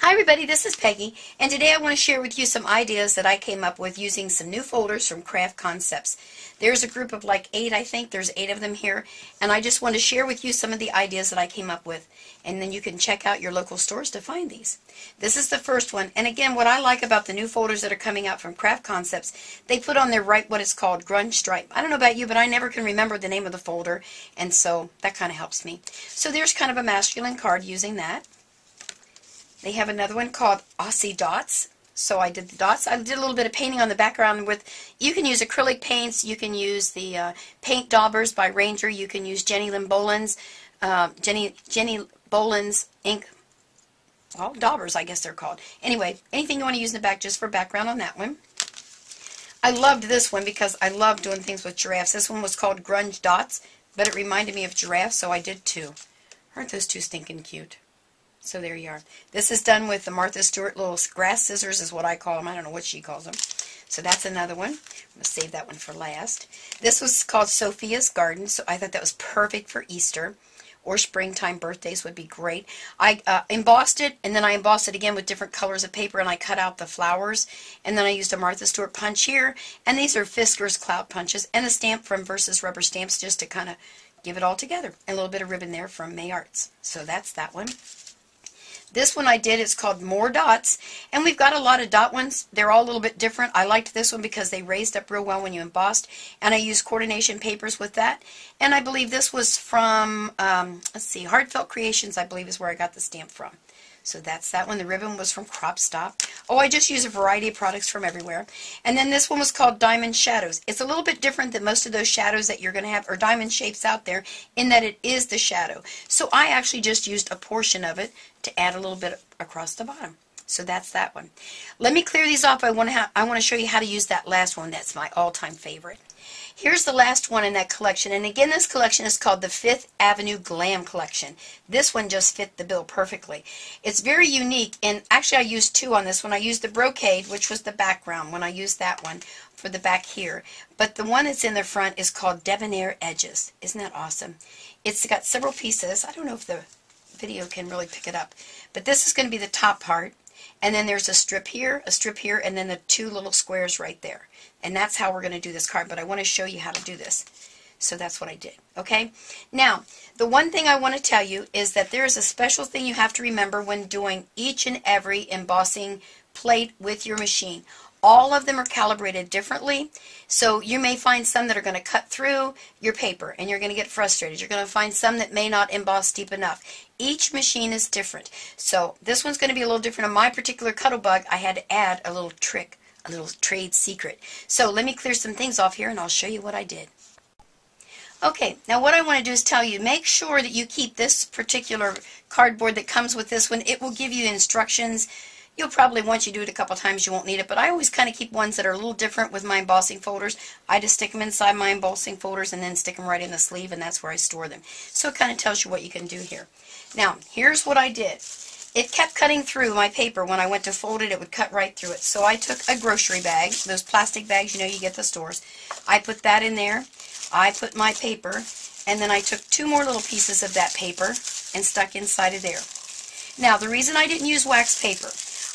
Hi everybody, this is Peggy, and today I want to share with you some ideas that I came up with using some new folders from Craft Concepts. There's a group of like 8, I think. There's 8 of them here, and I just want to share with you some of the ideas that I came up with, and then you can check out your local stores to find these. This is the first one, and again, what I like about the new folders that are coming out from Craft Concepts, they put on their right what is called Grunge stripe. I don't know about you, but I never can remember the name of the folder, and so that kind of helps me. So there's kind of a masculine card using that. They have another one called Ossie dots. So I did the dots. I did a little bit of painting on the background with, you can use acrylic paints, you can use the paint daubers by Ranger, you can use Jenny Lynn Boland's, Jenny Boland's ink, well, daubers I guess they're called. Anyway, anything you want to use in the back just for background on that one. I loved this one because I love doing things with giraffes. This one was called Grunge dots, but it reminded me of giraffes, so I did two. Aren't those two stinking cute? So there you are. This is done with the Martha Stewart little grass scissors is what I call them. I don't know what she calls them. So that's another one. I'm going to save that one for last. This was called Sophia's Garden, so I thought that was perfect for Easter or springtime birthdays would be great. I embossed it, and then I embossed it again with different colors of paper, and I cut out the flowers, and then I used a Martha Stewart punch here, and these are Fisker's Cloud Punches, and a stamp from Versus Rubber Stamps just to kind of give it all together, and a little bit of ribbon there from May Arts. So that's that one. This one I did, it's called More Dots, and we've got a lot of dot ones. They're all a little bit different. I liked this one because they raised up real well when you embossed, and I used coordination papers with that. And I believe this was from, let's see, Heartfelt Creations, I believe is where I got the stamp from. So that's that one. The ribbon was from CropStop. Oh, I just use a variety of products from everywhere. And then this one was called Diamond Shadows. It's a little bit different than most of those shadows that you're going to have, or diamond shapes out there, in that it is the shadow. So I actually just used a portion of it to add a little bit across the bottom. So that's that one. Let me clear these off. I want to show you how to use that last one. That's my all-time favorite. Here's the last one in that collection, and again this collection is called the Fifth Avenue Glam Collection. This one just fit the bill perfectly. It's very unique, and actually I used two on this one. I used the Brocade, which was the background when I used that one for the back here, but the one that's in the front is called Debonair Edges. Isn't that awesome? It's got several pieces. I don't know if the video can really pick it up, but this is going to be the top part, and then there's a strip here, and then the two little squares right there. And that's how we're going to do this card, but I want to show you how to do this. So that's what I did, okay? Now, the one thing I want to tell you is that there is a special thing you have to remember when doing each and every embossing plate with your machine. All of them are calibrated differently, so you may find some that are going to cut through your paper, and you're going to get frustrated. You're going to find some that may not emboss deep enough. Each machine is different. So this one's going to be a little different. On my particular Cuttlebug, I had to add a little trick, a little trade secret. So let me clear some things off here, and I'll show you what I did. Okay, now what I want to do is tell you, make sure that you keep this particular cardboard that comes with this one. It will give you instructions. You'll probably, once you do it a couple times, you won't need it, but I always kind of keep ones that are a little different with my embossing folders. I just stick them inside my embossing folders and then stick them right in the sleeve, and that's where I store them. So it kind of tells you what you can do here. Now, here's what I did. It kept cutting through my paper. When I went to fold it, it would cut right through it. So I took a grocery bag, those plastic bags you know you get at the stores. I put that in there. I put my paper, and then I took two more little pieces of that paper and stuck inside of there. Now, the reason I didn't use wax paper,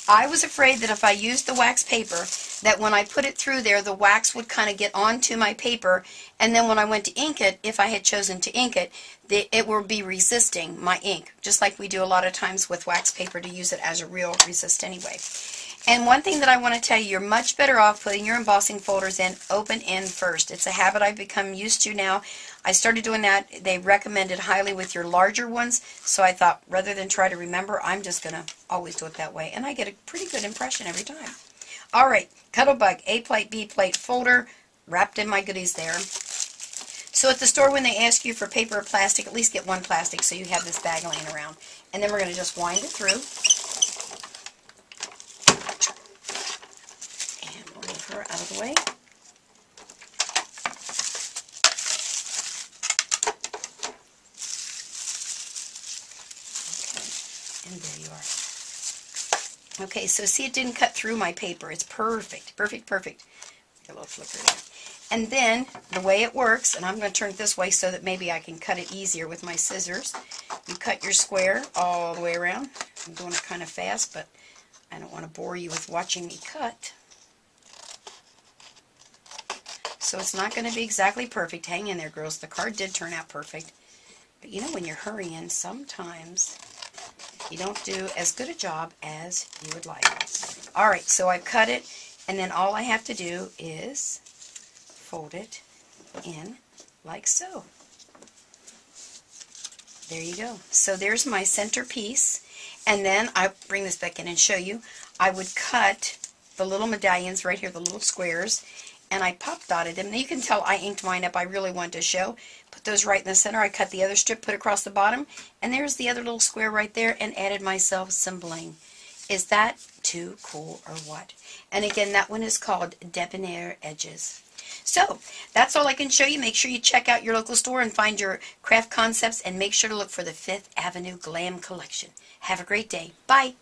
I was afraid that if I used the wax paper, that when I put it through there, the wax would kind of get onto my paper, and then when I went to ink it, if I had chosen to ink it, it will be resisting my ink, just like we do a lot of times with wax paper to use it as a real resist anyway. And one thing that I want to tell you, you're much better off putting your embossing folders in open end first. It's a habit I've become used to now. I started doing that. They recommended highly with your larger ones, so I thought rather than try to remember, I'm just going to always do it that way. And I get a pretty good impression every time. All right, Cuttlebug A plate, B plate folder, wrapped in my goodies there. So at the store when they ask you for paper or plastic, at least get one plastic so you have this bag laying around. And then we're going to just wind it through. Her out of the way. Okay, and there you are. Okay, so see, it didn't cut through my paper. It's perfect, perfect, perfect. Get a little flicker there. And then the way it works, and I'm going to turn it this way so that maybe I can cut it easier with my scissors. You cut your square all the way around. I'm doing it kind of fast, but I don't want to bore you with watching me cut. So it's not going to be exactly perfect. Hang in there, girls. The card did turn out perfect. But you know, when you're hurrying, sometimes you don't do as good a job as you would like. Alright, so I've cut it, and then all I have to do is fold it in like so. There you go. So there's my centerpiece. And then I bring this back in and show you. I would cut the little medallions right here, the little squares, and I pop dotted them. Now you can tell I inked mine up. I really wanted to show. Put those right in the center. I cut the other strip, put it across the bottom, and there's the other little square right there, and added myself some bling. Is that too cool or what? And again, that one is called Debonair Edges. So, that's all I can show you. Make sure you check out your local store and find your craft concepts, and make sure to look for the 5th Avenue Glam collection. Have a great day. Bye.